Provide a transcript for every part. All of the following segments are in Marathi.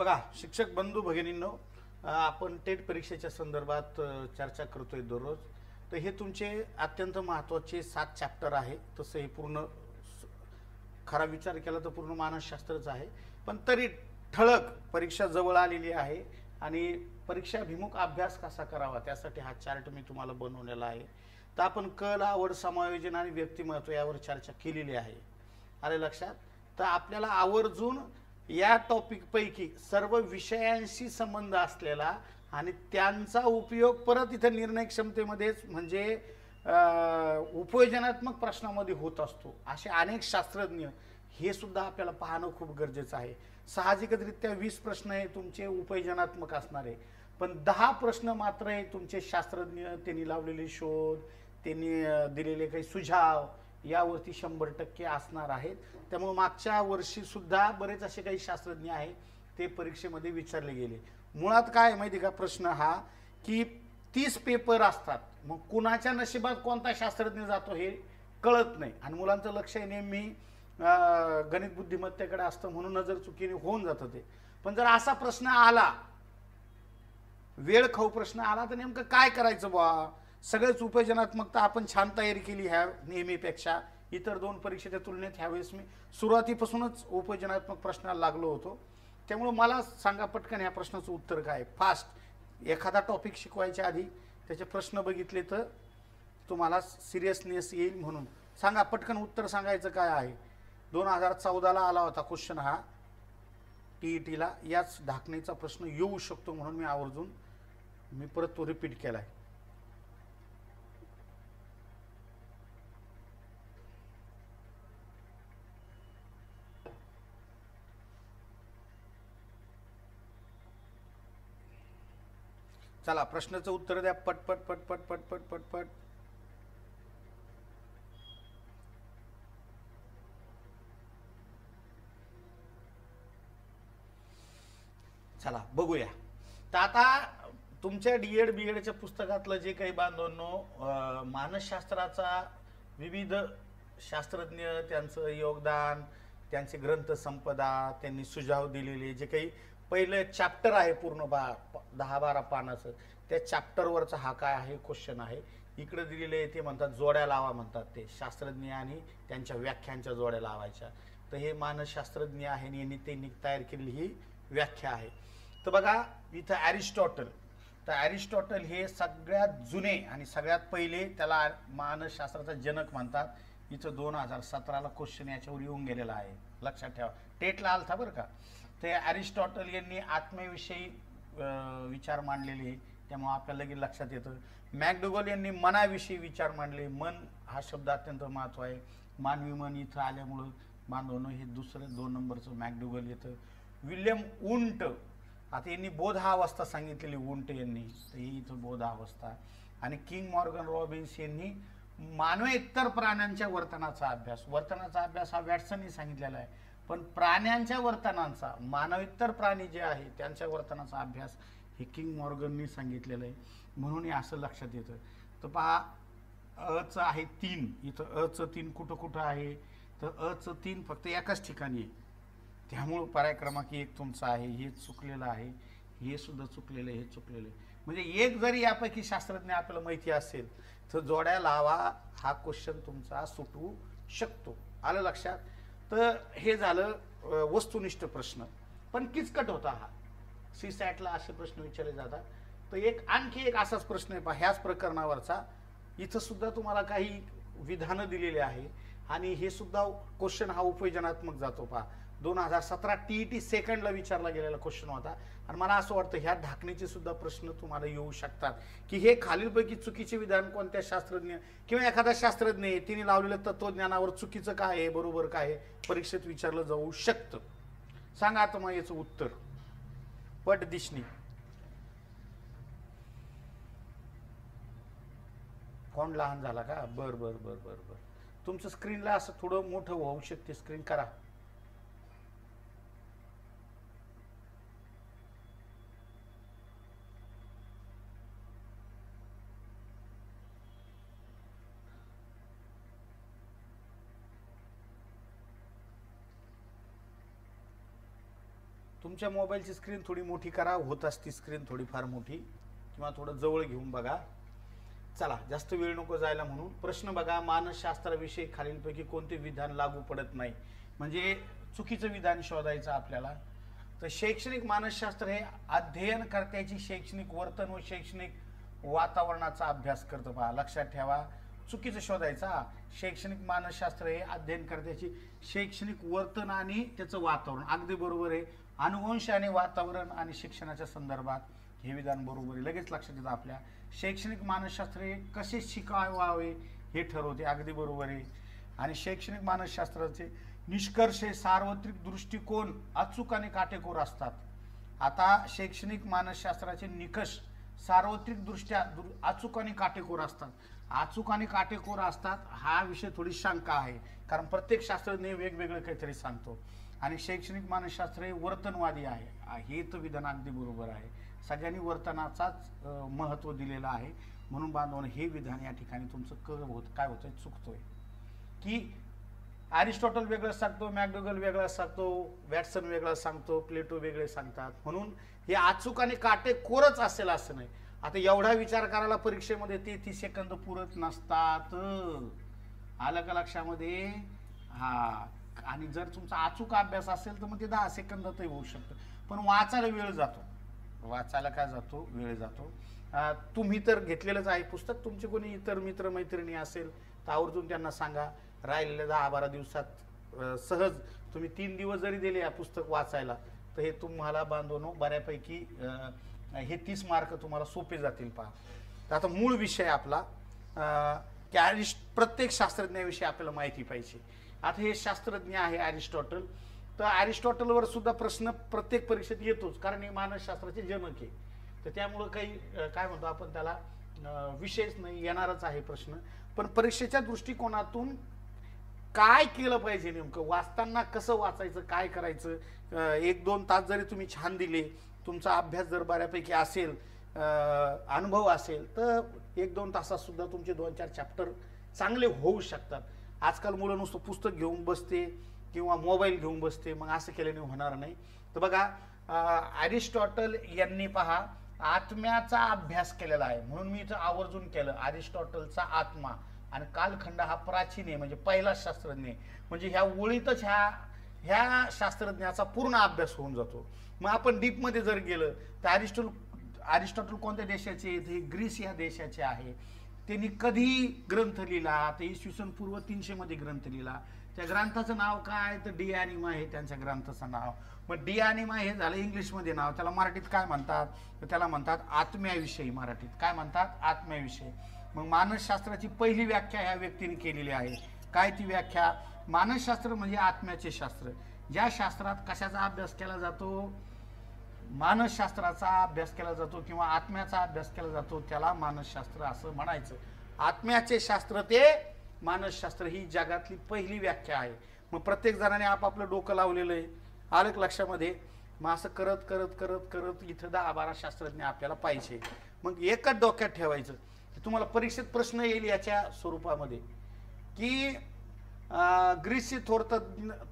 बघा शिक्षक बंधू भगिनींनो, आपण टेट परीक्षेच्या संदर्भात चर्चा करतोय दररोज. तर हे तुमचे अत्यंत महत्त्वाचे 7 चॅप्टर आहे. तसं हे पूर्ण खरा विचार केला तर पूर्ण मानसशास्त्रच आहे. पण तरी ठळक परीक्षा जवळ आलेली आहे आणि परीक्षाभिमुख अभ्यास कसा करावा त्यासाठी हा चार्ट मी तुम्हाला बनवलेला आहे. तर आपण कल, आवड, समायोजन आणि व्यक्तिमत्व यावर चर्चा केलेली आहे. आले लक्षात? तर आपल्याला आवर्जून या टॉपिक पैकी सर्व विषयांशी संबंध असलेला आणि त्यांचा उपयोग परत इथे निर्णय क्षमतेमध्येच म्हणजे उपयोजनात्मक प्रश्नामध्ये होत असतो असे अनेक शास्त्रज्ञ हे सुद्धा आपल्याला पाहणं खूप गरजेचं आहे. साहजिकरित्या 20 प्रश्न हे तुमचे उपयोजनात्मक असणार आहे, पण 10 प्रश्न मात्र हे तुमचे शास्त्रज्ञ त्यांनी लावलेले शोध, त्यांनी दिलेले काही सुझाव यावरती 100% असणार आहेत. त्यामुळे मागच्या वर्षी सुद्धा बरेच असे काही शास्त्रज्ञ आहेत ते परीक्षेमध्ये विचारले गेले. मुळात काय माहिती का प्रश्न हा की 30 पेपर असतात, मग कुणाच्या नशिबात कोणता शास्त्रज्ञ जातो हे कळत नाही आणि मुलांचं लक्ष नेहमी गणित बुद्धिमत्तेकडे असतं म्हणून नजर चुकीने होऊन जातं ते. पण जर असा प्रश्न आला, वेळ खाऊ प्रश्न आला, तर नेमकं काय करायचं बा? सगळेच उपयोजनात्मकता आपण छान तयारी केली ह्या नेहमीपेक्षा इतर 2 परीक्षेच्या तुलनेत ह्यावेळेस मी सुरुवातीपासूनच उपयोजनात्मक प्रश्नाला लागलो होतो. त्यामुळे मला सांगा पटकन ह्या प्रश्नाचं उत्तर काय फास्ट. एखादा टॉपिक शिकवायच्या आधी त्याचे प्रश्न बघितले तर तुम्हाला सिरियसनेस येईल. म्हणून सांगा पटकन उत्तर सांगायचं काय आहे. 2014ला आला होता क्वेश्चन हा TETला. याच ढाकणीचा प्रश्न येऊ शकतो म्हणून मी आवर्जून परत तो रिपीट केलाय. चला प्रश्नाचं उत्तर द्या पटपट पटपट पटपट पटपट. चला बघूया. तर आता तुमच्या DED BEDच्या पुस्तकातलं जे काही बांधवांनो मानसशास्त्राचा विविध शास्त्रज्ञ त्यांचं योगदान, त्यांचे ग्रंथ संपदा, त्यांनी सुझाव दिलेले जे काही पहिलं चॅप्टर आहे पूर्ण 10-12 पानाचं, त्या चॅप्टरवरचा हा काय आहे क्वेश्चन आहे. इकडे दिलेले ते म्हणतात जोड्या लावा, म्हणतात ते शास्त्रज्ञ आणि त्यांच्या व्याख्यांच्या जोड्या लावायच्या. तर हे मानसशास्त्रज्ञ आहे यांनी त्यांनी तयार केलेली ही व्याख्या आहे. तर बघा इथं ॲरिस्टॉटल. तर ॲरिस्टॉटल हे सगळ्यात जुने आणि सगळ्यात पहिले, त्याला मानसशास्त्राचा जनक म्हणतात. इथं 2017ला क्वेश्चन याच्यावर येऊन गेलेला आहे, लक्षात ठेवा. टेटला आलता बरं का. ते ॲरिस्टॉटल यांनी आत्मेविषयी विचार मांडलेले, त्यामुळे आपल्याला लगेच लक्षात येतं. मॅकडोगल यांनी मनाविषयी विचार मांडले. मन हा शब्द अत्यंत महत्त्व आहे. मानवी मन इथं आल्यामुळं बांधवणं हे दुसरं 2 नंबरचं मॅकडोगल येतं. विल्यम वुंट, आता यांनी बोधावस्था सांगितलेली वुंट यांनी, तर ही इथं बोधावस्था. आणि किंग मॉर्गन रॉबिन्स यांनी मानवेतर प्राण्यांच्या वर्तनाचा अभ्यास. वर्तनाचा अभ्यास हा वॅटसननी सांगितलेला आहे, पण प्राण्यांच्या वर्तनाचा, मानवेतर प्राणी जे आहे त्यांच्या वर्तनाचा अभ्यास हे किंग मॉर्गननी सांगितलेलं आहे. म्हणून हे असं लक्षात येतं. तर पहा अचं आहे 3, इथं अचं 3 कुठं कुठं आहे, तर अचं 3 फक्त एकाच ठिकाणी आहे. त्यामुळं पर्याय क्रमांक 1 तुमचा आहे, हे चुकलेलं आहे, हे सुद्धा चुकलेलं आहे, हे चुकलेलं आहे. म्हणजे एक जरी यापैकी शास्त्रज्ञ आपल्याला माहिती असेल तर जोड्या लावा हा क्वेश्चन तुमचा सुटू शकतो. आलं लक्षात? तर हे झालं वस्तुनिष्ठ प्रश्न, पण किचकट होता हा. CSATला असे प्रश्न विचारले जातात. तर आणखी एक असाच प्रश्न आहे पहा ह्याच प्रकरणावरचा. इथं सुद्धा तुम्हाला काही विधानं दिलेले आहे आणि हे सुद्धा क्वेश्चन हा उपयोजनात्मक जातो पहा. 2017 TET सेकंडला विचारला गेलेला क्वेश्चन होता. आणि मला असं वाटतं ह्या ढाकणीचे सुद्धा प्रश्न तुम्हाला येऊ शकतात की हे खालीलपैकी चुकीचे विधान कोणत्या शास्त्रज्ञ किंवा एखादा शास्त्रज्ञ आहे तिने लावलेलं तत्वज्ञानावर चुकीचं काय आहे, बरोबर काय आहे, परीक्षेत विचारलं जाऊ शकतं. सांगा आता मग याचं उत्तर पट दिसणी. फॉन्ट लहान झाला का? बर बर बर बर बर. तुमचं स्क्रीनला असं थोडं मोठं होऊ शकते स्क्रीन, करा. तुमच्या मोबाईलची स्क्रीन थोडी मोठी करा, होत असती स्क्रीन थोडीफार मोठी, किंवा थोडं जवळ घेऊन बघा. चला, जास्त वेळ नको जायला म्हणून. प्रश्न बघा, मानसशास्त्राविषयी खालीलपैकी कोणते विधान लागू पडत नाही? म्हणजे चुकीचं विधान शोधायचं आपल्याला. तर शैक्षणिक मानसशास्त्र हे अध्ययनकर्त्याची शैक्षणिक वर्तन व शैक्षणिक वातावरणाचा अभ्यास करतं. पहा, लक्षात ठेवा, चुकीचं शोधायचा. शैक्षणिक मानसशास्त्र हे अध्ययनकर्त्याची शैक्षणिक वर्तन आणि त्याचं वातावरण, अगदी बरोबर आहे. अनुवंश आणि वातावरण आणि शिक्षणाच्या संदर्भात हे विधान बरोबर आहे, लगेच लक्षात येतं आपल्या. शैक्षणिक मानसशास्त्र हे कसे शिकावावे हे ठरवते, अगदी बरोबर आहे. आणि शैक्षणिक मानसशास्त्राचे निष्कर्ष हे सार्वत्रिक दृष्टिकोन अचूक आणि काटेकोर असतात. आता शैक्षणिक मानसशास्त्राचे निकष सार्वत्रिक दृष्ट्या अचूक आणि काटेकोर असतात. अचूक आणि काटेकोर असतात हा विषय थोडी शंका आहे, कारण प्रत्येक शास्त्रज्ञ वेगवेगळं काहीतरी सांगतो. आणि शैक्षणिक मानसशास्त्र हे वर्तनवादी आहे, हे तर विधान अगदी बरोबर आहे. सगळ्यांनी वर्तनाचाच महत्त्व दिलेलं आहे. म्हणून बांधवांनो, हे विधान या ठिकाणी तुमचं काय होतंय, चुकतोय. की अरिस्टॉटल वेगळं सांगतो, मॅकडोगल वेगळं सांगतो, वॅटसन वेगळं सांगतो, प्लेटो वेगळे सांगतात. म्हणून हे अचूक आणि काटेकोरच असेल असं नाही. आता एवढा विचार करायला परीक्षेमध्ये 33 सेकंद पुरत नसतात. आलं का लक्षामध्ये? हा. आणि जर तुमचा अचूक अभ्यास असेल तर मग ते 10 सेकंदातही होऊ शकतं, पण वाचायला वेळ जातो. वाचायला काय जातो? वेळ जातो. तुम्ही तर घेतलेलंच आहे पुस्तक. तुमचे कोणी इतर मित्र मैत्रिणी असेल तर आवर्जून त्यांना सांगा. राहिलेल्या 10-12 दिवसात सहज तुम्ही 3 दिवस जरी दिले या पुस्तक वाचायला, तर हे तुम्हाला बांधवनो बऱ्यापैकी हे 30 मार्क तुम्हाला सोपे जातील. पहा, तर आता मूळ विषय आपला की प्रत्येक शास्त्रज्ञाविषयी आपल्याला माहिती पाहिजे. आता हे शास्त्रज्ञ आहे अरिस्टॉटल. तर अरिस्टॉटलवर सुद्धा प्रश्न प्रत्येक परीक्षेत येतोच, कारण हे मानसशास्त्राचे जनक आहे. तर त्यामुळं काही काय म्हणतो आपण त्याला, विषयच नाही, येणारच आहे प्रश्न. पण परीक्षेच्या दृष्टिकोनातून काय केलं पाहिजे, नेमकं वाचताना कसं वाचायचं, काय करायचं. 1-2 तास जरी तुम्ही छान दिले, तुमचा अभ्यास जर बऱ्यापैकी असेल, अनुभव असेल, तर 1-2 तासात सुद्धा तुमचे 2-4 चॅप्टर चांगले होऊ शकतात. आजकाल मुलं नुसतं पुस्तक घेऊन बसते किंवा मोबाईल घेऊन बसते, मग असं केल्याने होणार नाही. तर बघा, अरिस्टॉटल यांनी पहा आत्म्याचा अभ्यास केलेला आहे. म्हणून मी इथं आवर्जून केलं, अरिस्टॉटलचा आत्मा. आणि कालखंड हा प्राचीन आहे, म्हणजे पहिला शास्त्रज्ञ. म्हणजे ह्या ओळीतच ह्या शास्त्रज्ञाचा पूर्ण अभ्यास होऊन जातो. मग आपण डीपमध्ये जर गेलं तर अरिस्टॉटल कोणत्या देशाचे? हे ग्रीस या देशाचे आहे. त्यांनी कधी ग्रंथ लिहिला? तर इसवी पूर्व 300 मध्ये ग्रंथ लिहिला. त्या ग्रंथाचं नाव काय? तर डी ॲनिमा हे त्यांच्या ग्रंथाचं नाव. मग डी ॲनिमा हे झालं इंग्लिशमध्ये नाव. त्याला मराठीत काय म्हणतात? तर त्याला म्हणतात आत्म्याविषयी. मराठीत काय म्हणतात? आत्म्याविषयी. मग मानसशास्त्राची पहिली व्याख्या ह्या व्यक्तीने केलेली आहे. काय ती व्याख्या? मानसशास्त्र म्हणजे आत्म्याचे शास्त्र. ज्या शास्त्रात कशाचा अभ्यास केला जातो? मानसशास्त्राचा अभ्यास केला जातो किंवा आत्म्याचा अभ्यास केला जातो, त्याला मानसशास्त्र असं म्हणायचं. आत्म्याचे शास्त्र ते मानसशास्त्र ही जगातली पहिली व्याख्या आहे. मग प्रत्येक जणाने आपापलं डोकं लावलेलं आहे, आलं लक्षामध्ये. मग असं करत करत करत करत इथं 10-12 शास्त्रज्ञ आपल्याला पाहिजे. मग एकच डोक्यात ठेवायचं. तुम्हाला परीक्षेत प्रश्न येईल याच्या स्वरूपामध्ये की ग्रीसचे थोर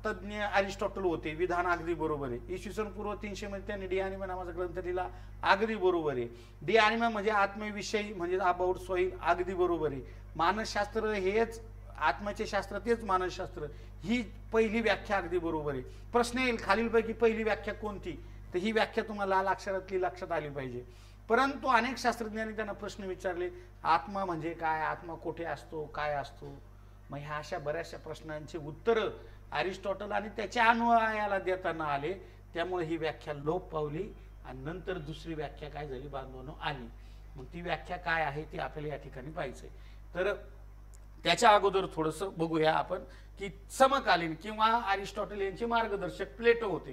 तज्ञ अरिस्टॉटल होते, विधान अगदी बरोबर आहे. इसवी पूर्व 300 मध्ये त्यांनी डी ॲनिमा नावाचा ग्रंथ लिहिला, अगदी बरोबर आहे. डी ॲनिमा म्हणजे आत्म्याविषयी, म्हणजे अबाउट सोईल, अगदी बरोबर आहे. मानसशास्त्र हेच आत्म्याचे शास्त्र, तेच मानसशास्त्र, ही पहिली व्याख्या अगदी बरोबर आहे. प्रश्न येईल खालीलपैकी पहिली व्याख्या कोणती? तर ही व्याख्या तुम्हाला लाल अक्षरातली लक्षात आली पाहिजे. परंतु अनेक शास्त्रज्ञांनी त्यांना प्रश्न विचारले, आत्मा म्हणजे काय? आत्मा कुठे असतो? काय असतो? मग ह्या अशा बऱ्याचशा प्रश्नांची उत्तरं अरिस्टॉटल आणि त्याच्या अनुयायाला देताना आले. त्यामुळे ही व्याख्या लोप पावली आणि नंतर दुसरी व्याख्या काय झाली बांधवांनो? आली. मग ती व्याख्या काय आहे ती आपल्याला या ठिकाणी पाहिजे. तर त्याच्या अगोदर थोडंसं बघूया आपण की समकालीन किंवा अरिस्टॉटल यांचे मार्गदर्शक प्लेटो होते.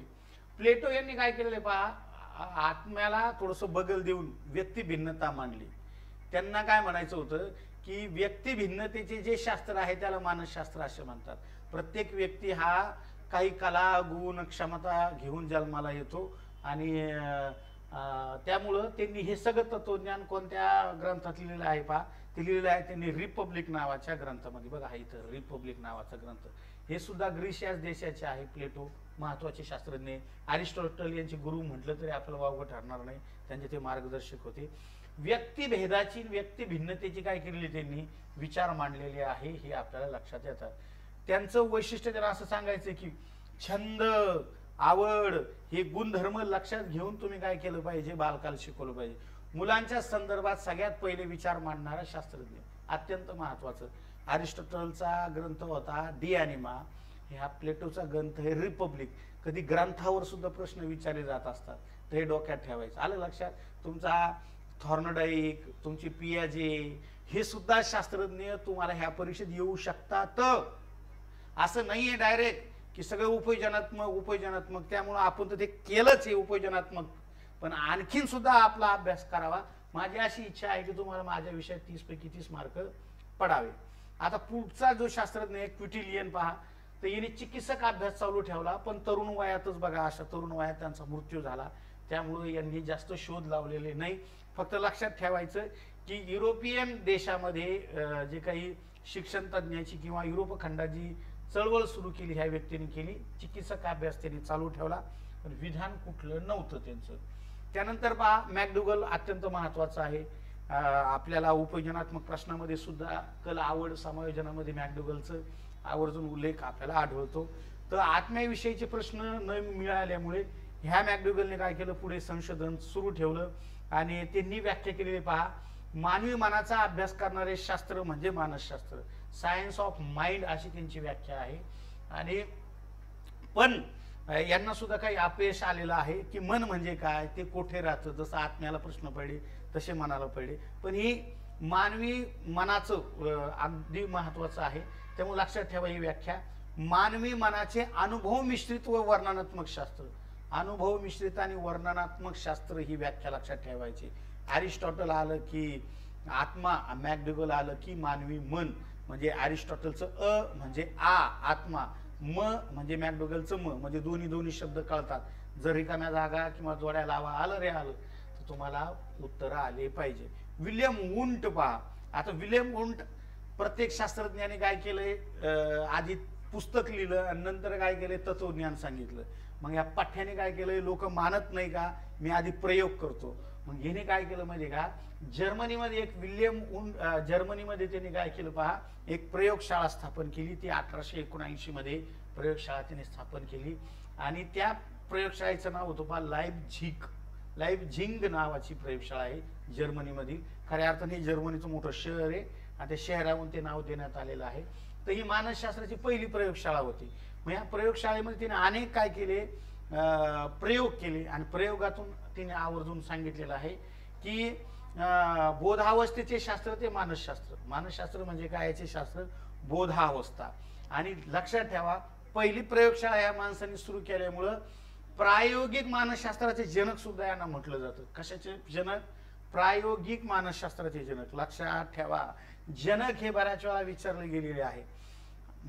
प्लेटो यांनी काय केलेले पहा, आत्म्याला थोडंसं बगल देऊन व्यक्ती भिन्नता मांडली. त्यांना काय म्हणायचं होतं की व्यक्ती भिन्नतेचे जे शास्त्र आहे त्याला मानसशास्त्र असे म्हणतात. प्रत्येक व्यक्ती हा काही कला, गुण, क्षमता घेऊन जन्माला येतो आणि त्यामुळं त्यांनी हे सगळं तत्वज्ञान कोणत्या ग्रंथात लिहिलेलं आहे पहा, ते लिहिलेलं आहे त्यांनी रिपब्लिक नावाच्या ग्रंथामध्ये. बघा इथं रिपब्लिक नावाचा ग्रंथ, हे सुद्धा ग्रीस याच देशाचे आहे. प्लेटो महत्त्वाचे शास्त्रज्ञ. अरिस्टॉटल यांचे गुरु म्हटलं तरी आपल्याला वावगं ठरणार नाही, त्यांचे ते मार्गदर्शक होते. व्यक्तिभेदाची व्यक्ती भिन्नतेची काय केलेली त्यांनी विचार मांडलेले आहे हे आपल्याला लक्षात येतात. त्यांचं वैशिष्ट्य त्यांना असं सांगायचं की छंद, आवड हे गुणधर्म लक्षात घेऊन तुम्ही काय केलं पाहिजे, बालकाला शिकवलं पाहिजे. मुलांच्या संदर्भात सगळ्यात पहिले विचार मांडणारा शास्त्रज्ञ अत्यंत महत्वाचं. अरिस्टॉटलचा ग्रंथ होता डी ॲनिमा, हा प्लेटोचा ग्रंथ आहे रिपब्लिक. कधी ग्रंथावर सुद्धा प्रश्न विचारले जात असतात, तर हे डोक्यात ठेवायचं. आलं लक्षात? तुमचा थॉर्नडाईक, तुमची पियाजे हे सुद्धा शास्त्रज्ञ तुम्हाला ह्या परीक्षेत येऊ शकतात. असं नाहीये डायरेक्ट की सगळं उपयोजनात्मक त्यामुळे आपण तर ते केलंच आहे उपयोजनात्मक, पण आणखीन सुद्धा आपला अभ्यास करावा. माझी अशी इच्छा आहे की तुम्हाला माझ्या विषयात 30 पैकी 30 मार्क पडावे. आता पुढचा जो शास्त्रज्ञ आहे क्विटिलियन पहा, तर याने चिकित्सक अभ्यास चालू ठेवला, पण तरुण वयातच बघा अशा तरुण वयात त्यांचा मृत्यू झाला. त्यामुळे यांनी जास्त शोध लावलेले नाही. फक्त लक्षात ठेवायचं की युरोपियन देशामध्ये जे काही शिक्षण तज्ञाची किंवा युरोप खंडाची चळवळ सुरू केली ह्या व्यक्तीने केली. चिकित्सक अभ्यास त्यांनी चालू ठेवला, पण विधान कुठलं नव्हतं त्यांचं. त्यानंतर पहा मॅकडुगल अत्यंत महत्वाचं आहे. आपल्याला उपयोजनात्मक प्रश्नामध्ये सुद्धा कल आवड समायोजनामध्ये मॅकडुगलचं आवर्जून उल्लेख आपल्याला आढळतो. तर आत्म्याविषयीचे प्रश्न न मिळाल्यामुळे ह्या मॅकडुगलने काय केलं, पुढे संशोधन सुरू ठेवलं आणि त्यांनी व्याख्या केलेली पहा, मानवी मनाचा अभ्यास करणारे शास्त्र म्हणजे मानसशास्त्र, सायन्स ऑफ माइंड अशी त्यांची व्याख्या आहे. आणि पण यांना सुद्धा काही अपयश आलेलं आहे की मन म्हणजे काय, ते कोठे राहतं. जसं आत्म्याला प्रश्न पडले तसे मनाला पडले, पण ही मानवी मनाचं अगदी महत्वाचं आहे. त्यामुळे लक्षात ठेवा ही व्याख्या, मानवी मनाचे अनुभव मिश्रित व वर्णनात्मक शास्त्र. अनुभव मिश्रित आणि वर्णनात्मक शास्त्र ही व्याख्या लक्षात ठेवायची. अरिस्टॉटल आलं की आत्मा, मॅकडुगल आलं की मानवी मन. म्हणजे अरिस्टॉटलचं अ म्हणजे आत्मा, म म्हणजे मॅकडुगलचं म, म्हणजे दोन्ही शब्द कळतात. जर रिकाम्या जागा किंवा जोड्या लावा आलं रे आलं तर तुम्हाला उत्तर आले पाहिजे. विल्यम वुंट पहा. आता विल्यम वुंट प्रत्येक शास्त्रज्ञाने काय केलंय, आधी पुस्तक लिहिलं आणि नंतर काय केलंय, तत्वज्ञान सांगितलं. मग या पाठ्याने काय केलंय, लोक मानत नाही का, मी आधी प्रयोग करतो. मग याने काय केलं माहिती का, जर्मनीमध्ये एक विल्यम वुंट, जर्मनीमध्ये त्यांनी काय केलं पहा, एक प्रयोगशाळा स्थापन केली. ती 1879 मध्ये प्रयोगशाळा त्यांनी स्थापन केली आणि त्या प्रयोगशाळेचं नाव होतं पहा लाईप्झिग नावाची प्रयोगशाळा आहे जर्मनीमधील. खऱ्या अर्थाने जर्मनीचं मोठं शहर आहे आणि त्या शहरावरून ते नाव देण्यात आलेलं आहे. तर ही मानसशास्त्राची पहिली प्रयोगशाळा होती. मग या प्रयोगशाळेमध्ये तिने अनेक काय केले, प्रयोग केले आणि प्रयोगातून तिने आवर्जून सांगितलेलं आहे की बोधावस्थेचे शास्त्र ते मानसशास्त्र. मानसशास्त्र म्हणजे काय, याचे शास्त्र बोधावस्था. आणि लक्षात ठेवा पहिली प्रयोगशाळा या माणसाने सुरू केल्यामुळं प्रायोगिक मानसशास्त्राचे जनक सुद्धा यांना म्हटलं जातं. कशाचे जनक? प्रायोगिक मानसशास्त्राचे जनक. लक्षात ठेवा, जनक हे बऱ्याच वेळा विचारले गेलेले आहे.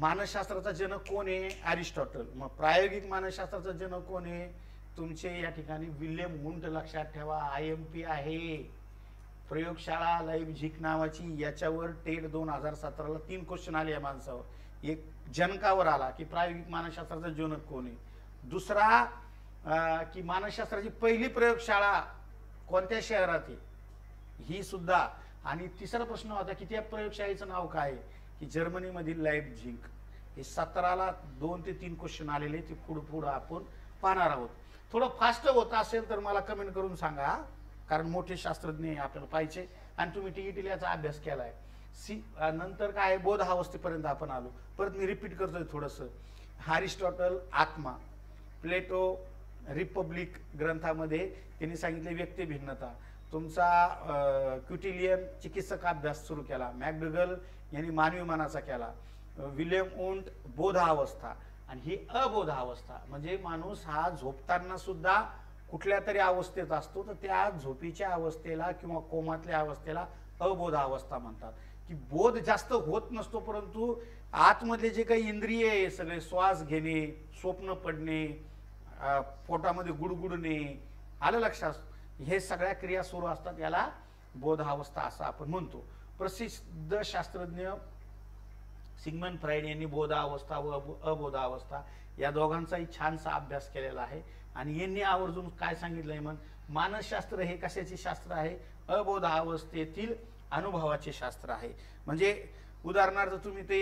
मानसशास्त्राचा जनक कोण आहे? अरिस्टॉटल. मग प्रायोगिक मानसशास्त्राचा जनक कोण आहे? तुमचे या ठिकाणी विल्यम वुंट. लक्षात ठेवा, IMP आहे प्रयोगशाळा लाईप्झिग नावाची. याच्यावर टेट 2017ला 3 क्वेश्चन आले या माणसावर. एक जनकावर आला की प्रायोगिक मानसशास्त्राचा जनक कोण आहे, दुसरा की मानसशास्त्राची पहिली प्रयोगशाळा कोणत्या शहरात आहे ही सुद्धा, आणि तिसरा प्रश्न होता की त्या प्रयोगशाळेचं नाव काय आहे, की जर्मनीमधील लाईप्झिग. हे 17ला 2 ते 3 क्वेश्चन आलेले, ते पुढं आपण पाहणार आहोत. थोडं फास्ट होत असेल तर मला कमेंट करून सांगा, कारण मोठे शास्त्रज्ञ आपल्याला पाहिजे आणि तुम्ही TET याचा अभ्यास केलाय. नंतर काय, बोधावस्थेपर्यंत आपण आलो. परत मी रिपीट करतोय थोडंसं. अरिस्टॉटल आत्मा, प्लेटो रिपब्लिक ग्रंथामध्ये त्यांनी सांगितले व्यक्ती भिन्नता. तुमचा क्विटिलियन चिकित्सक अभ्यास सुरू केला, मॅकडुगल यांनी मानवी मनाचा केला, विल्यम वुंट बोधावस्था, आणि ही अबोधावस्था म्हणजे माणूस हा झोपताना सुद्धा कुठल्या तरी अवस्थेत असतो, तर त्या झोपीच्या अवस्थेला किंवा कोमातल्या अवस्थेला अबोधावस्था म्हणतात. की बोध जास्त होत नसतो, परंतु आतमधले जे काही इंद्रिय आहे सगळे, श्वास घेणे, स्वप्न पडणे, पोटामध्ये गुडगुडणे, आलं लक्षात, हे सगळ्या क्रिया सुरू असतात, याला बोधावस्था असं आपण म्हणतो. प्रसिद्ध शास्त्रज्ञ सिग्मंड फ्राईड यांनी बोधावस्था व अबोधावस्था या दोघांचाही छानसा अभ्यास केलेला आहे. आणि यांनी आवर्जून काय सांगितलंय, मग मानसशास्त्र हे कशाचे शास्त्र आहे? अबोधावस्थेतील अनुभवाचे शास्त्र आहे. म्हणजे उदाहरणार्थ तुम्ही ते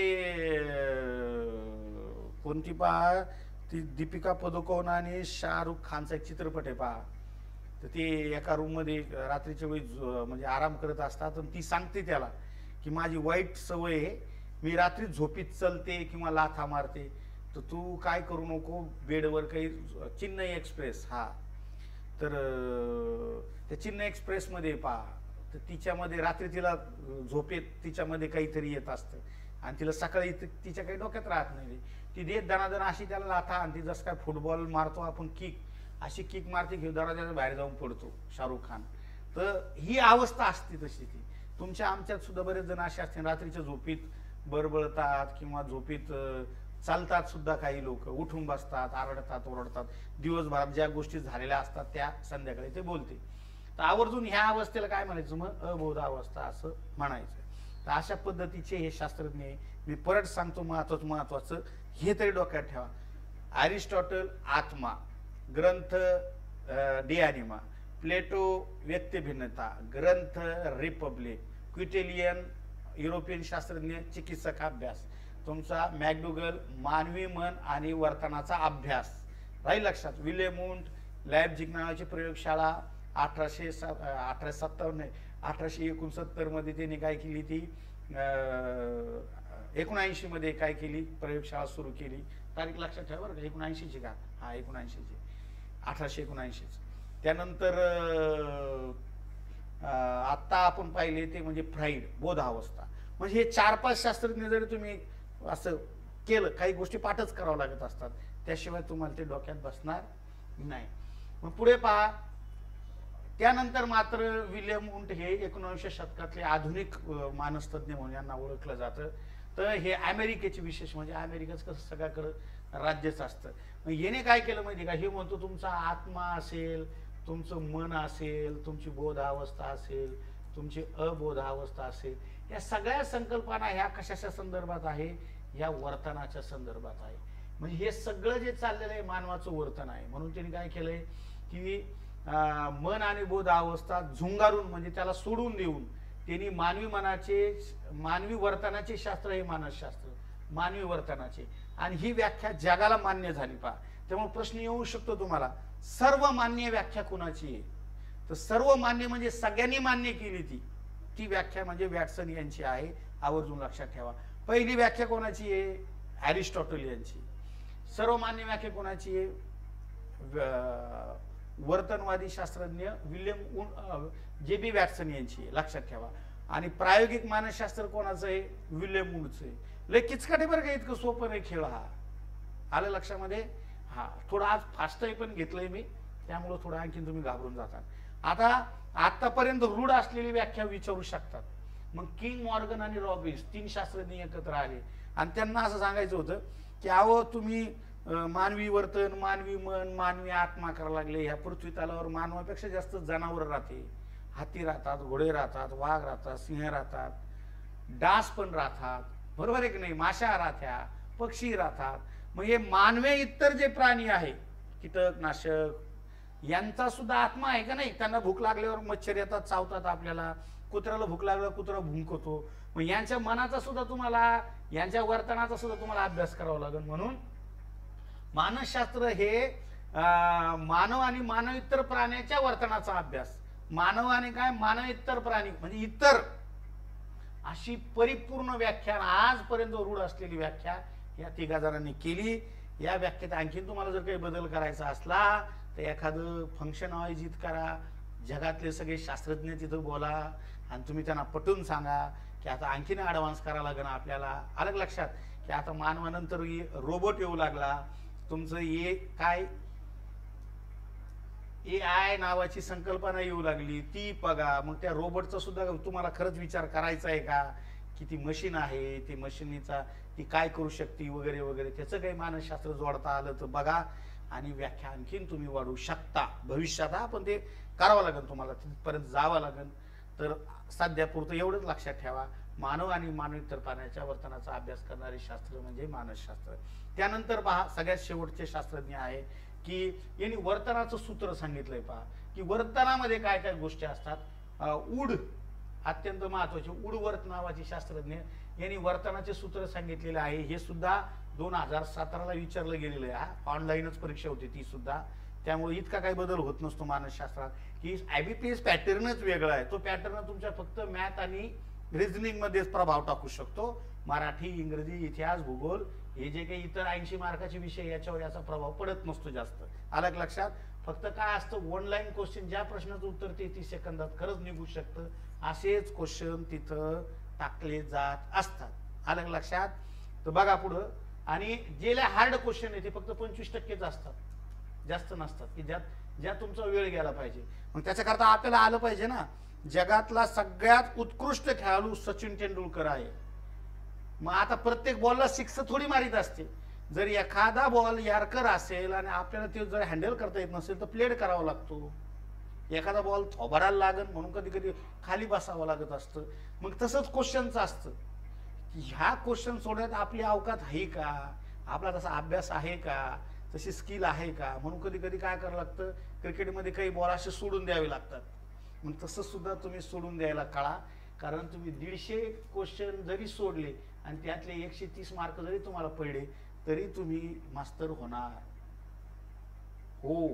कोणती पहा, ती दीपिका पदुकोण आणि शाहरुख खानचा एक चित्रपट आहे पहा. तर ते एका रूम मध्ये रात्रीच्या वेळी म्हणजे आराम करत असतात आणि ती सांगते त्याला की माझी वाईट सवय आहे, मी रात्री झोपीत चलते किंवा लाथा मारते, तर तू काय करू नको, बेडवर काही चेन्नई एक्सप्रेस, हा तर त्या चेन्नई एक्सप्रेस मध्ये पहा, तर तिच्यामध्ये रात्री तिला झोपेत तिच्यामध्ये काहीतरी येत असतं आणि तिला सकाळी तिच्या काही डोक्यात राहत नाही. ती देत दणादण अशी त्याला लाथा, आणि ती जसं काय फुटबॉल मारतो आपण किक, अशी किक मारते, घेऊन दरवाजाच्या बाहेर जाऊन पडतो शाहरुख खान. तर ही अवस्था असते तशी. ती तुमच्या आमच्यात सुद्धा बरेच जण असे असतील, रात्रीच्या झोपीत बळबळतात किंवा झोपीत चालतात सुद्धा. काही लोक उठून बसतात, आरडतात, ओरडतात, दिवसभरात ज्या गोष्टी झालेल्या असतात त्या संध्याकाळी ते बोलते. तर आवर्जून ह्या अवस्थेला काय म्हणायचं, मग अबोधावस्था असं म्हणायचं. तर अशा पद्धतीचे हे शास्त्रज्ञ आहे. मी परत सांगतो, महत्वाचं हे तरी डोक्यात ठेवा. अरिस्टॉटल आत्मा, ग्रंथ डे ॲनिमा, प्लेटो व्यक्तिभिन्नता, ग्रंथ रिपब्लिक, क्विटेलियन युरोपियन शास्त्रज्ञ चिकित्सक अभ्यास, तुमचा मॅकडुगल मानवी मन आणि वर्तनाचा अभ्यास राहील लक्षात. विल्यम वुंट लाइप्झिग नावाची प्रयोगशाळा 1869 मध्ये त्यांनी काय केली, ती 79 मध्ये काय केली, प्रयोगशाळा सुरू केली. तारीख लक्षात ठेवा बरं का, 79 ची का, हा 79 ची, 1879. त्यानंतर आता आपण पाहिले ते म्हणजे फ्राईड, बोधावस्था. म्हणजे हे 4-5 शास्त्रज्ञ जरी तुम्ही असं केलं, काही गोष्टी पाठच करावं लागत असतात, त्याशिवाय तुम्हाला ते डोक्यात बसणार नाही. मग पुढे पहा, त्यानंतर मात्र विल्यम वुंट हे 19व्या शतकातले आधुनिक मानसतज्ञ म्हणून यांना ओळखलं जातं. तर हे अमेरिकेचे विशेष, म्हणजे अमेरिकेचं कसं सगळ्याकडं राज्यच असतं. मग याने काय केलं माहिती का, हे म्हणतो तुमचा आत्मा असेल, तुमचं मन असेल, तुमची बोधावस्था असेल, तुमची अबोधावस्था असेल, या सगळ्या संकल्पना ह्या कशाच्या संदर्भात आहे, या वर्तनाच्या संदर्भात आहे. म्हणजे हे सगळं जे चाललेलं आहे मानवाचं वर्तन आहे. म्हणून त्यांनी काय केलंय की मन आणि बोध अवस्था झुंगारून, म्हणजे त्याला सोडून देऊन, त्यांनी मानवी वर्तनाचे शास्त्र हे मानसशास्त्र, मानवी वर्तनाचे, आणि ही व्याख्या जगाला मान्य झाली पहा. त्यामुळे प्रश्न येऊ शकतो तुम्हाला, सर्व मान्य व्याख्या कुणाची आहे? तर सर्व मान्य म्हणजे सगळ्यांनी मान्य केली ती व्याख्या म्हणजे वॅटसन यांची आहे. आवर्जून लक्षात ठेवा. पहिली व्याख्या कोणाची आहे? अरिस्टॉटल यांची. सर्वमान्य व्याख्या कोणाची आहे? वर्तनवादी शास्त्रज्ञ विल्यम जे.बी. वॅटसन यांची आहे, लक्षात ठेवा. आणि प्रायोगिक मानसशास्त्र कोणाचं आहे? विल्यम वुंटचं आहे. लय किचकट आहे बरं का, इतकं सोपं नाही खेळ हा. आलं लक्षामध्ये? हा, थोडं आज फास्ट आहे पण घेतलंय मी, त्यामुळे थोडं आणखीन तुम्ही घाबरून जातात. आता आतापर्यंत रूढ असलेली व्याख्या विचारू शकतात. मग किंग, मॉर्गन आणि रॉबिन्स 3 शास्त्रज्ञ एकत्र आले आणि त्यांना असं सांगायचं होतं की अहो तुम्ही मानवी वर्तन, मानवी मन, मानवी आत्मा करायला लागले. ह्या पृथ्वी तलावर मानवापेक्षा जास्त जनावर राहते. हाती राहतात, घोडे राहतात, वाघ राहतात, सिंह राहतात, डास पण राहतात, बरोबर आहे की नाही, माशा राहत्या, पक्षी राहतात. मग हे मानवी इतर जे प्राणी आहे, कीटक नाशक, यांचा सुद्धा आत्मा आहे का नाही? त्यांना भूक लागल्यावर मच्छर येतात, चावतात आपल्याला. कुत्र्याला भूक लागल्यावर कुत्रा भुंकतो. मग यांच्या मनाचा सुद्धा तुम्हाला, यांच्या वर्तनाचा सुद्धा तुम्हाला अभ्यास करावा लागेल. म्हणून मानसशास्त्र हे मानव आणि मानवेतर प्राण्याच्या वर्तनाचा अभ्यास. मानव आणि काय, मानवेतर प्राणी म्हणजे इतर, अशी परिपूर्ण व्याख्या आजपर्यंत रूढ असलेली व्याख्या या 3 जणांनी केली. या व्याख्येत आणखीन तुम्हाला जर काही बदल करायचा असला तर एखादं फंक्शन आयोजित करा, जगातले सगळे शास्त्रज्ञ तिथं बोला आणि तुम्ही त्यांना पटवून सांगा की आता आणखीन ॲडव्हान्स करावं लागेल आपल्याला. अलग लक्षात की आता मानवानंतर रोबोट येऊ लागला, तुमचं काय AI नावाची संकल्पना येऊ लागली, ती बघा. मग त्या रोबोटचा सुद्धा तुम्हाला खरंच विचार करायचा आहे का, की ती मशीन आहे, ती मशीनीचा ती काय करू शकते वगैरे वगैरे, त्याचं काही मानसशास्त्र जोडता आलं तर बघा आणि व्याख्या आणखीन तुम्ही वाढवू शकता भविष्यात. पण ते करावं लागेल तुम्हाला, तिथपर्यंत जावं लागेल. तर सध्यापुरतं एवढंच लक्षात ठेवा, मानव आणि मानवेतर प्राण्याच्या वर्तनाचा अभ्यास करणारे शास्त्र म्हणजे मानसशास्त्र. त्यानंतर पहा सगळ्यात शेवटचे शास्त्रज्ञ आहे की यांनी वर्तनाचं सूत्र सांगितलंय. पहा की वर्तनामध्ये काय काय गोष्टी असतात. उड अत्यंत महत्वाचे उडवर्त नावाचे शास्त्रज्ञ यांनी वर्तनाचे सूत्र सांगितलेले आहे. हे सुद्धा 2017ला विचारलं गेलेलं आहे. ऑनलाईनच परीक्षा होती ती सुद्धा, त्यामुळे इतका काही बदल होत नसतो मानसशास्त्रात. की IBPS पॅटर्नच वेगळा आहे. तो पॅटर्न तुमच्या फक्त मॅथ आणि रिझनिंग मध्येच प्रभाव टाकू शकतो. मराठी, इंग्रजी, इतिहास, भूगोल हे जे काही इतर 80 मार्काचे विषय याच्यावर याचा प्रभाव पडत नसतो जास्त. अलग लक्षात. फक्त काय असतं ऑनलाईन क्वेश्चन ज्या प्रश्नाचं उत्तर 33 सेकंदात खरंच निघू शकतं असेच क्वेश्चन तिथं टाकले जात असतात. अलग लक्षात. तर बघा पुढं. आणि जे हार्ड क्वेश्चन आहे ते फक्त 25% असतात, जास्त नसतात, की ज्यात तुमचा वेळ गेला पाहिजे. मग त्याच्याकरता आपल्याला आलं पाहिजे ना जगातला सगळ्यात उत्कृष्ट खेळाडू सचिन तेंडुलकर आहे. मग आता प्रत्येक बॉलला 6 थोडी मारित असते. जर एखादा बॉल यार्कर असेल आणि आपल्याला ते जर हँडल करता येत नसेल तर प्लेड करावा लागतो. एखादा बॉल थोबाडायला लागत म्हणून कधी कधी खाली बसावं लागत असतं. मग तसंच क्वेश्चनचं असतं. ह्या क्वेश्चन सोडण्यात आपली अवकात आहे का, आपला तसा अभ्यास आहे का, तशी स्किल आहे का. म्हणून कधी कधी काय करावं लागतं, क्रिकेटमध्ये काही बॉल असे सोडून द्यावे लागतात. मग तसं सुद्धा तुम्ही सोडून द्यायला कळा. कारण तुम्ही 150 क्वेश्चन जरी सोडले आणि त्यातले 130 मार्क जरी तुम्हाला पडले तरी तुम्ही मास्तर होणार. हो.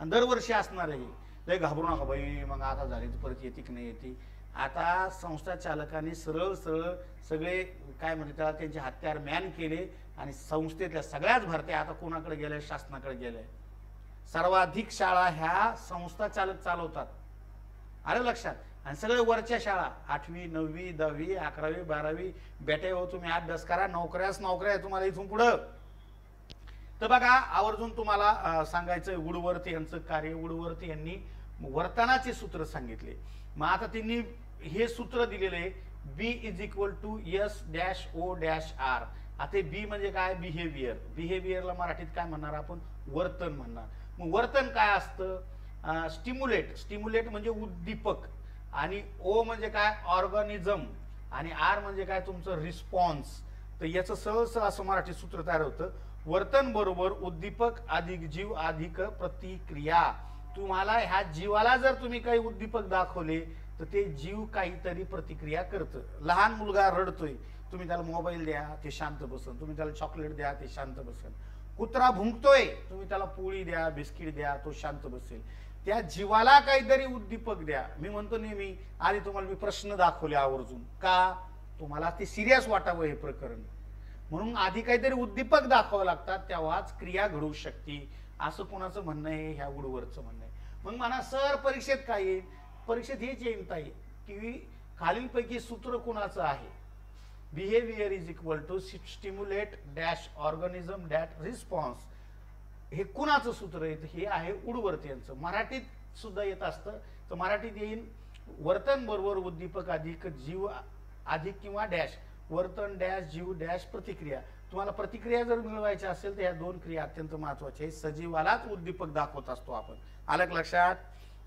आणि दरवर्षी असणार आहे. लय घाबरू नका बाई मग आता झाली तर परत येते की नाही येते. आता संस्था चालकांनी सरळ सरळ सगळे काय म्हणते त्याला त्यांचे हत्यार मॅन केले आणि संस्थेतल्या सगळ्याच भरत्या आता कोणाकडे गेल्या, शासनाकडे गेल्या. सर्वाधिक शाळा ह्या संस्था चालक चालवतात. आलं लक्षात. आणि सगळे वरच्या शाळा 8वी 9वी 10वी 11वी 12वी बेटे हो तुम्ही अभ्यास करा. नोकऱ्या तुम्हाला इथून पुढं. तर बघा आवर्जून तुम्हाला सांगायचं वुडवर्थ यांचं कार्य. वुडवर्थ यांनी वर्तनाचे सूत्र सांगितले. मग आता त्यांनी हे सूत्र दिलेले B=S-O-R. आता बी म्हणजे काय, बिहेवियर. बिहेवियरला मराठीत काय म्हणणार आपण, वर्तन म्हणणार. मग वर्तन काय असतं, स्टिम्युलेट म्हणजे उद्दीपक, आणि ओ म्हणजे काय ऑर्गॅनिझम, आणि आर म्हणजे काय तुमचं रिस्पॉन्स. तर याचं सहज असं मराठी सूत्र तयार होतं. वर्तन बरोबर उद्दीपक अधिक जीव अधिक प्रतिक्रिया. तुम्हाला ह्या जीवाला जर तुम्ही काही उद्दीपक दाखवले तर ते जीव काहीतरी प्रतिक्रिया करतं. लहान मुलगा रडतोय, तुम्ही त्याला मोबाईल द्या ते शांत बसन, तुम्ही त्याला चॉकलेट द्या ते शांत बसेल. कुत्रा भुंकतोय, तुम्ही त्याला पोळी द्या बिस्किट द्या तो शांत बसेल. त्या जीवाला काहीतरी उद्दीपक द्या. मी म्हणतो नेहमी आधी तुम्हाला मी प्रश्न दाखवले आवर्जून, का तुम्हाला ते सिरियस वाटावं हे प्रकरण. म्हणून आधी काहीतरी उद्दीपक दाखवावं लागतात तेव्हाच क्रिया घडू शकते. असं कोणाचं म्हणणं आहे, ह्या वुडवरचं म्हणणं आहे. मग म्हणा सर परीक्षेत काय येईल, परीक्षेत हेच येईल ताई की खालीलपैकी सूत्र कोणाचं आहे. Behaviour is equal to stimulate dash organism dash response. हे कुणाचं सूत्र आहे, हे आहे वुडवर्थ यांचं. मराठीत सुद्धा येत असतं. तर मराठीत येईल वर्तन बरोबर उद्दीपक अधिक जीव अधिक किंवा डॅश, वर्तन डॅश जीव डॅश प्रतिक्रिया. तुम्हाला प्रतिक्रिया जर मिळवायची असेल तर या दोन क्रिया अत्यंत महत्वाच्या आहेत. सजीवालाच उद्दीपक दाखवत असतो आपण. आलं लक्षात.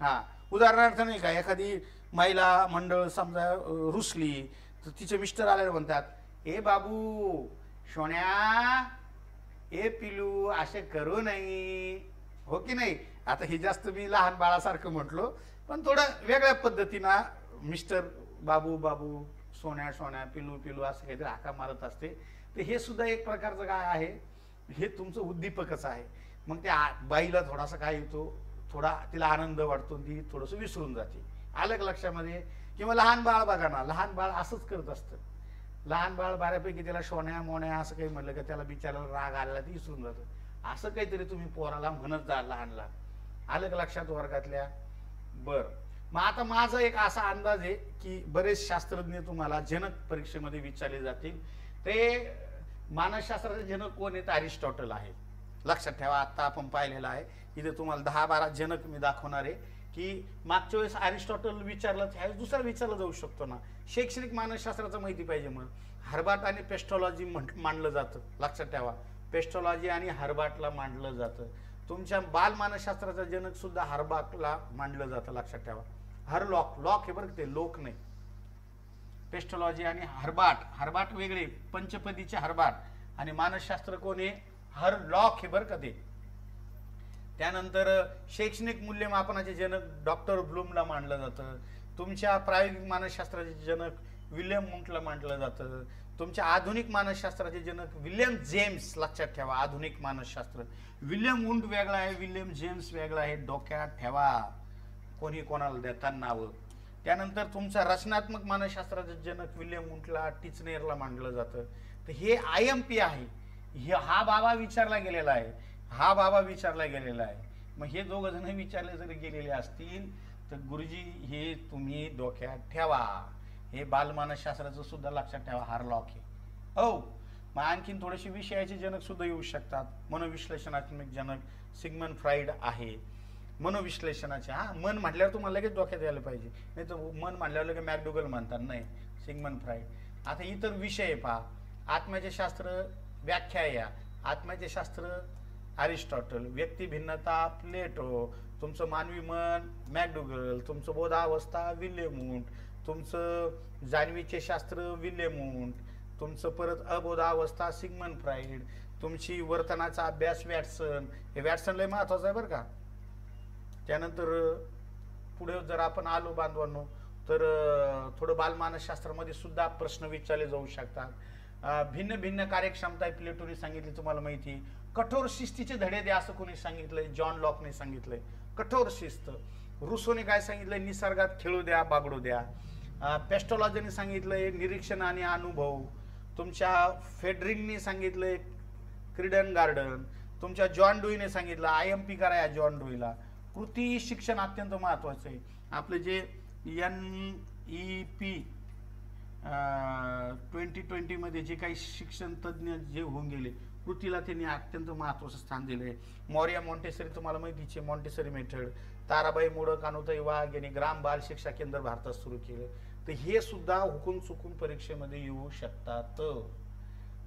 हा उदाहरणार्थ नाही का, एखादी महिला मंडळ समजा रुसली तर तिचे मिस्टर आले म्हणतात, ए बाबू सोन्या ए पिलू असे करू नये, हो की नाही. आता हे जास्त मी लहान बाळासारखं म्हटलो, पण थोडं वेगळ्या पद्धतीनं मिस्टर बाबू बाबू सोन्या सोन्या पिलू पिलू असं काहीतरी हाका मारत असते. तर हे सुद्धा एक प्रकारचं काय आहे, हे तुमचं उद्दीपकच आहे. मग त्या बाईला थोडासा काय येतो, थोडा तिला आनंद वाटतो, ती थोडंसं विसरून जाते. आलं लक्षामध्ये. किंवा लहान बाळ बघा ना, लहान बाळ असंच करत असतं. लहान बाळ बऱ्यापैकी त्याला सोन्या मोन्या असं काही म्हणलं का त्याला बिचाराला राग आलेला ती विसरून जातं. असं काहीतरी तुम्ही पोराला म्हणत जा लहान लहान. आलं लक्षात वर्गातल्या. बर मग आता माझा एक असा अंदाज आहे की बरेच शास्त्रज्ञ तुम्हाला जनक परीक्षेमध्ये विचारले जातील. ते मानसशास्त्राचे जनक कोण आहेत, अरिस्टॉटल आहे. लक्षात ठेवा. आता आपण पाहिलेलं आहे. इथे तुम्हाला 10-12 जनक मी दाखवणार आहे की मागच्या वेळेस अरिस्टॉटल विचारलं, त्यावेळेस दुसरा विचारला जाऊ शकतो ना. शैक्षणिक मानसशास्त्राचं माहिती पाहिजे. मग हर्बाट आणि पेस्टॉलॉजी मांडलं जातं. लक्षात ठेवा. पेस्टॉलॉजी आणि हर्बाटला मांडलं जातं. तुमच्या बाल मानसशास्त्राचा जनक सुद्धा हर्बाटला मांडलं जातं. लक्षात ठेवा. लॉक हे बरं ते लोक नाही. पेस्टॉलॉजी आणि हर्बाट वेगळे, पंचपदीचे हर्बाट आणि मानसशास्त्र कोण आहे, हरलॉक हे बरं का ते. त्यानंतर शैक्षणिक मूल्यमापनाचे जनक डॉक्टर ब्लूमला मानलं जातं. तुमच्या प्रायोगिक मानसशास्त्राचे जनक विल्यम वुंटला मानलं जातं. तुमच्या आधुनिक मानसशास्त्राचे जनक विल्यम जेम्स, लक्षात ठेवा. आधुनिक मानसशास्त्र विल्यम वुंट वेगळा आहे, विल्यम जेम्स वेगळा आहे, डोक्यात ठेवा. कोणी कोणाला देतात नावं. त्यानंतर तुमचा रचनात्मक मानसशास्त्राचे जनक विल्यम वुंटला, टिचनेरला मानलं जातं. तर हे IMP आहे. हा बाबा विचारला गेलेला आहे, हा बाबा विचारला गेलेला आहे. मग हे दोघ जण विचारले जरी गेलेले असतील तर गुरुजी हे तुम्ही डोक्यात ठेवा. हे बालमानसशास्त्राचं सुद्धा लक्षात ठेवा, हारलॉक हे. हो, मग आणखीन थोडेसे विषयाचे जनक सुद्धा येऊ शकतात. मनोविश्लेषणात्मक जनक सिग्मंड फ्राईड आहे. मनोविश्लेषणाचे, मन म्हटल्यावर तुम्हाला लगेच डोक्यात यायला पाहिजे, नाही तर मन म्हटल्यावर लगेच मॅकडुगल म्हणतात, नाही, सिग्मंड फ्राईड. आता इतर विषय पहा. आत्म्याचे शास्त्र, व्याख्या या. आत्म्याचे शास्त्र अरिस्टॉटल, व्यक्ती भिन्नता प्लेटो, तुमचं मानवी मन मॅकडुगल, तुमचं बोधावस्था विल्यम वुंट, तुमचं जाणवीचे शास्त्र विल्यम वुंट, तुमचं परत अबोधावस्था सिग्मंड फ्राईड, तुमची वर्तनाचा अभ्यास वॅटसन. हे वॅटसन लय महत्वाचं आहे बरं का. त्यानंतर पुढे जर आपण आलो बांधवांनो तर थोडं बालमानसशास्त्रामध्ये सुद्धा प्रश्न विचारले जाऊ शकतात. भिन्न भिन्न कार्यक्षमता प्लेटोने सांगितली, तुम्हाला माहिती आहे. कठोर शिस्तीचे धडे द्या असं कोणी सांगितलंय, जॉन लॉकने सांगितलंय कठोर शिस्त. रुसोने काय सांगितलंय, निसर्गात खेळू द्या, बागडू द्या. पेस्टॉलॉजीने सांगितलंय निरीक्षण आणि अनुभव. तुमच्या फेडरिंगने सांगितलंय क्रीडन गार्डन. तुमच्या जॉन डुईने सांगितलं IMP करा या जॉन डुईला. कृती शिक्षण अत्यंत महत्वाचं आहे. आपले जे NEP 2020 मध्ये जे काही शिक्षण तज्ज्ञ जे होऊन गेले, कृतीला त्यांनी अत्यंत महत्वाचं स्थान दिले. मॉरिया मॉन्टेसरी तुम्हाला माहितीचे, मॉन्टेसरी मेथड. ताराबाई मोडक, अनुताई वाघ यांनी ग्राम बाल शिक्षा केंद्र भारतात सुरू केलं. तर हे सुद्धा हुकून चुकून परीक्षेमध्ये येऊ शकतात.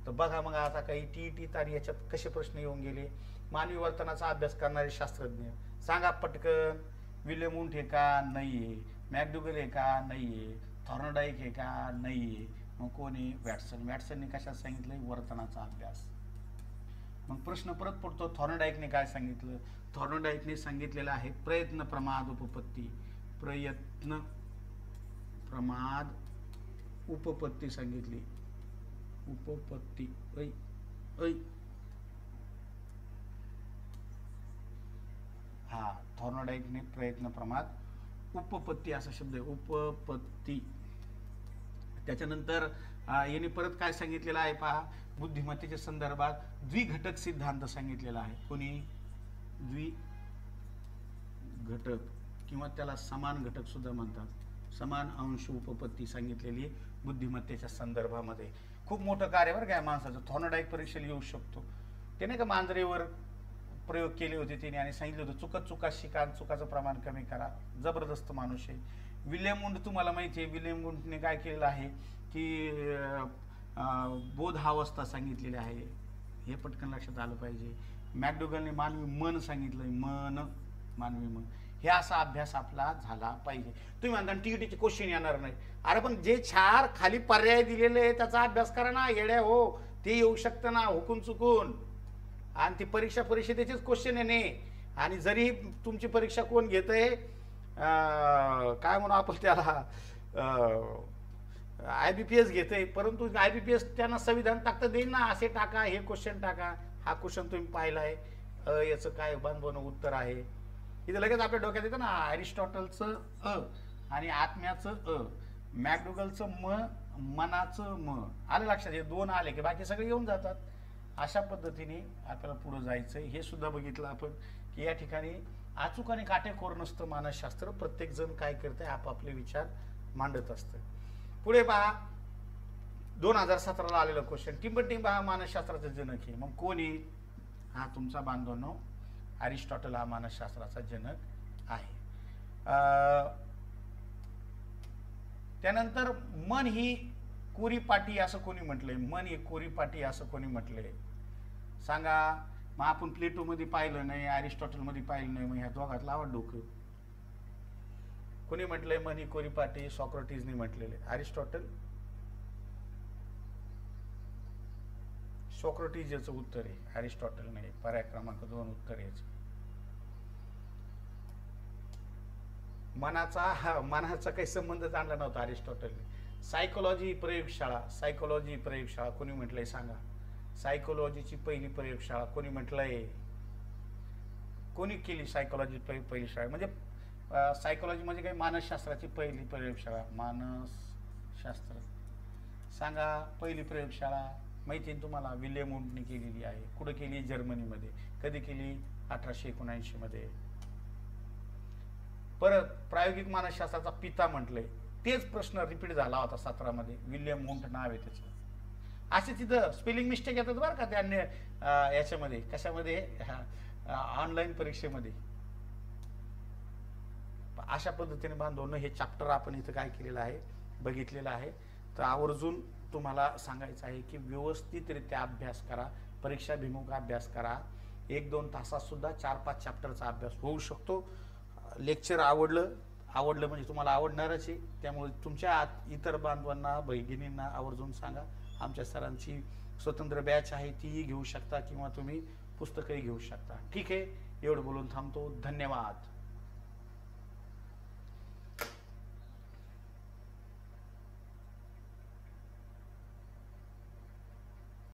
तर बघा मग आता काही TET तारी याच्यात कसे प्रश्न येऊन गेले. मानवी वर्तनाचा अभ्यास करणारे शास्त्रज्ञ सांगा पटकन. विल्यम वुंट हे का, नाहीये. मॅकडुगल हे का, नाहीये. थॉर्नडाईक हे का, नाहीये. मग कोणी, वॅटसन. वॅटसनने कशात सांगितलंय, वर्तनाचा अभ्यास. मग प्रश्न परत पडतो, थॉर्नडाईकने काय सांगितलं. थॉर्नडाईकने सांगितलेलं आहे प्रयत्न प्रमाद उपपत्ती. प्रयत्न प्रमाद उपपत्ती सांगितली. उपपत्ती ऐ ऐ हा, थॉर्नडाईकने प्रयत्न प्रमाद उपपत्ती असा शब्द आहे, उपपत्ती. त्याच्यानंतर याने परत काय सांगितलेलं आहे पहा, बुद्धिमत्तेच्या संदर्भात द्विघटक सिद्धांत सांगितलेला आहे. कोणी, द्विघटक किंवा त्याला समान घटक सुद्धा म्हणतात. समान अंश उपपत्ती सांगितलेली बुद्धिमत्तेच्या संदर्भामध्ये. खूप मोठं कार्य बरं काय माणसाचं. थॉर्नडाईक परीक्षेला येऊ शकतो. त्याने का मांजरेवर प्रयोग केले होते त्याने आणि सांगितलं होतं चुका शिका, चुकाचं प्रमाण कमी करा. जबरदस्त माणूस आहे. विल्यम वुंट तुम्हाला माहिती आहे, विल्यम वुंटने काय केलेलं आहे की बोधावस्था सांगितलेली आहे. हे पटकन लक्षात आलं पाहिजे. मॅकडुगलने मानवी मन सांगितलंय, मन, मानवी मन. हे असा अभ्यास आपला झाला पाहिजे. तुम्ही म्हणता TETचे क्वेश्चन येणार नाही. अरे पण जे 4 खाली पर्याय दिलेले आहे त्याचा अभ्यास करा ना येड्या हो. ते येऊ शकतं ना हुकून चुकून. आणि ती परिषदेचेच क्वेश्चन आहे ने. आणि जरी तुमची परीक्षा कोण घेतंय, काय म्हणू आपण त्याला, IBPS घेतंय, परंतु IBPS त्यांना संविधान टाकता देईल ना, असे टाका, हे क्वेश्चन टाका. हा क्वेश्चन तुम्ही पाहिलाय, याचं काय बांधवणं उत्तर आहे. इथे लगेच आपल्या डोक्यात येतं ना, अरिस्टॉटलचं आणि आत्म्याचं मॅकडुगलचं मनाचं आलं लक्षात. हे 2 आले की बाकी सगळे येऊन जातात. अशा पद्धतीने आपल्याला पुढे जायचंय. हे सुद्धा बघितलं आपण की या ठिकाणी अचूक आणि काटेकोर नसतं मानसशास्त्र. प्रत्येक जण काय करते, आपापले विचार मांडत असतं. पुढे पहा, 2017ला आलेला क्वेश्चन, टिंबटिंब हा मानसशास्त्राचा जनक आहे. मग कोणी, हा तुमचा बांधवांनो अरिस्टॉटल हा मानसशास्त्राचा जनक आहे. त्यानंतर मन ही कोरी पाटी असं कोणी म्हटलंय, मन ही कोरी पाटी असं कोणी म्हटलंय सांगा. मग आपण प्लेटोमध्ये पाहिलं नाही, अरिस्टॉटलमध्ये पाहिलं नाही, मग ह्या दोघात लावा डोकं. कोणी म्हटलंय मन ही कोरी पाटी, सॉक्रेटिसने म्हटलेले. अरिस्टॉटल सॉक्रेटिस याचं उत्तर आहे, अरिस्टॉटल नाही. पर्याय क्रमांक 2 उत्तर याचं. मनाचा काही संबंधच आणला नव्हता अरिस्टॉटलने. सायकोलॉजी प्रयोगशाळा कोणी म्हटलंय सांगा? सायकोलॉजीची पहिली प्रयोगशाळा कोणी म्हटलंय? कोणी केली सायकोलॉजी पहिली शाळा? म्हणजे सायकोलॉजी म्हणजे काही मानसशास्त्राची पहिली प्रयोगशाळा. मानसशास्त्र सांगा, पहिली प्रयोगशाळा माहिती आहे तुम्हाला? विल्यम वुंटने केलेली आहे. कुठं केली? जर्मनीमध्ये. कधी केली? 1879 मध्ये. परत प्रायोगिक मानसशास्त्राचा पिता म्हटलंय. तेच प्रश्न रिपीट झाला होता 17 मध्ये. विल्यम वुंट नाव आहे त्याचं. असे तिथं स्पेलिंग मिस्टेक येतात बरं का त्यांनी याच्यामध्ये. कशामध्ये? ऑनलाईन परीक्षेमध्ये. अशा पद्धतीने बांधवणं हे चॅप्टर आपण इथं काय केलेलं आहे, बघितलेलं आहे. तर आवर्जून तुम्हाला सांगायचं आहे की व्यवस्थितरित्या अभ्यास करा, परीक्षाभिमुख अभ्यास करा. 1-2 तासात सुद्धा 4-5 चॅप्टरचा अभ्यास होऊ शकतो. लेक्चर आवडलं म्हणजे तुम्हाला आवडणारच आहे. त्यामुळे तुमच्या इतर बांधवांना, भगिनींना आवर्जून सांगा. आमच्या सरांची स्वतंत्र बॅच आहे, तीही घेऊ शकता किंवा तुम्ही पुस्तकही घेऊ शकता. ठीक आहे, एवढं बोलून थांबतो. धन्यवाद.